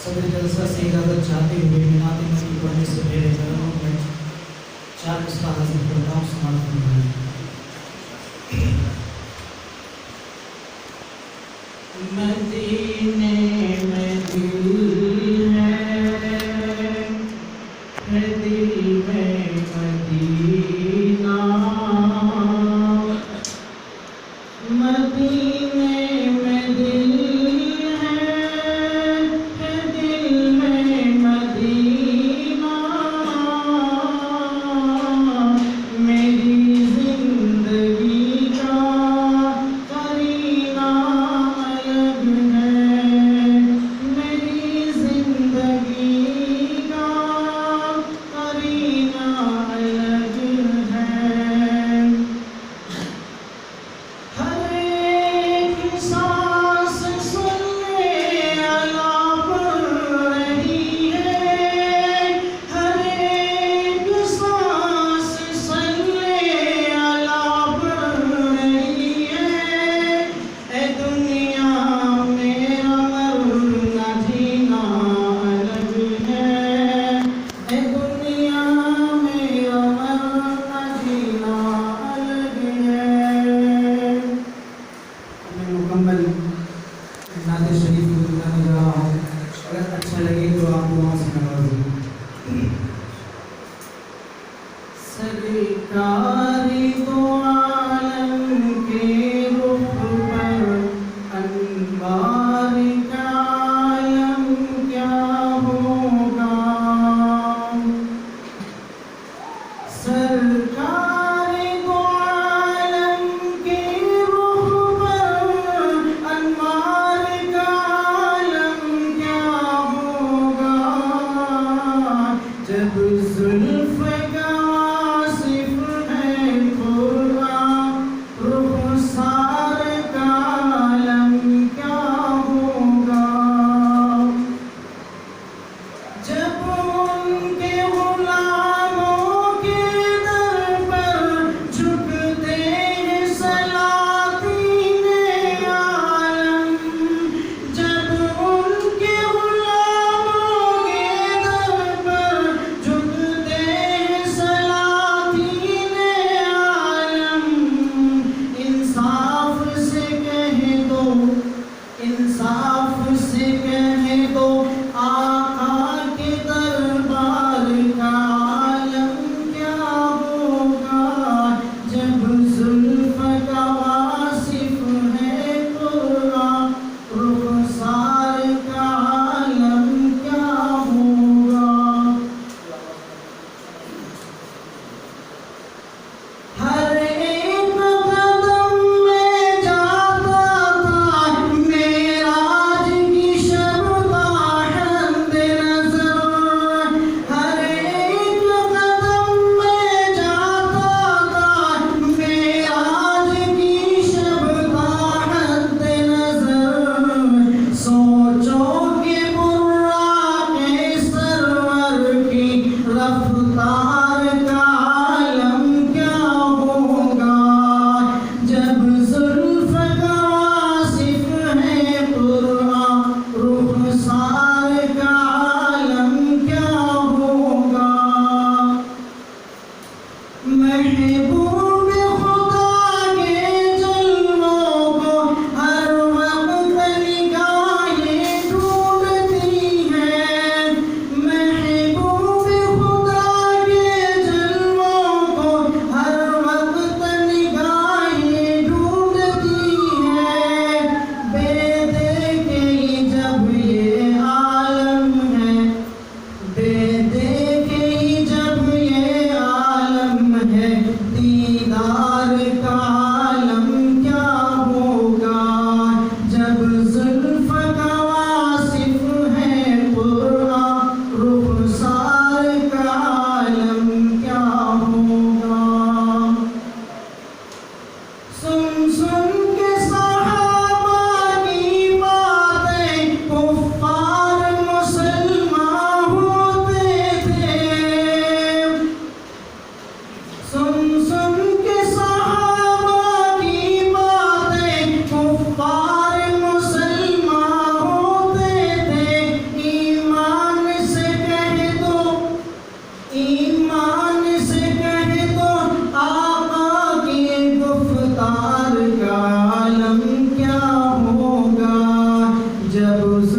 صدر جلسہ سے اجازت چاہتے ہوئے مینات نبی پڑھنے سے پہلے چرنوں میں 4 مصرع حاصل کرتا ہوں. سماعت فرمائیں. مدینے میں دل ہے دل میں مدینہ، مدینے میں دل ہے دل میں مدینہ، میری زندگی کا قرینہ الگ ہے، میری زندگی کا قرینہ الگ ہے. ہر ایک سانس سننے علا پڑھ رہی ہے، ہر ایک سانس سننے علا پڑھ رہی ہے. اے دنیا میرا مرنا جینا الگ ہے، اے دنیا میرا مرنا جینا الگ ہے. میں مکمل نعت شریف کو گنگانے جا رہا ہوں. اگر اچھا لگے تو آپ وہاں سے نوازیں. سرکاری دو عالم کے رخ پر انوار کا عالم کیا ہوگا. سرکاری دو عالم کے رخ پر انوار کا عالم کیا ہوگا. جب زلف کا واصف ہے قرآن، رخسار کا عالم کیا ہوگا. جب ان کے غلاموں کے در پر جھکتے ہیں سلاطین عالم، جب ان کے غلاموں کے در پر جھکتے ہیں سلاطین عالم. انصاف سے کہہ دو، انصاف سے کہہ دو آقا کے دربار کا عالم کیا ہوگا. جب زلف کا واصف ہے قرآن، رخسار کا عالم کیا ہوگا. ہر ایک قدم میں جاتا تھا معراج کی شب کا حد نظر، ہر ایک قدم میں جاتا تھا معراج کی شب کا حد نظر. سوچو کہ براق سرور کی رفتار کا عالم کیا ہوگا. جب زلف کا واصف ہے قرآن، رخسار کا عالم کیا ہوگا. محبوب خدا کے جلووں کو ہر وقت نگاہیں ڈھونڈتی جب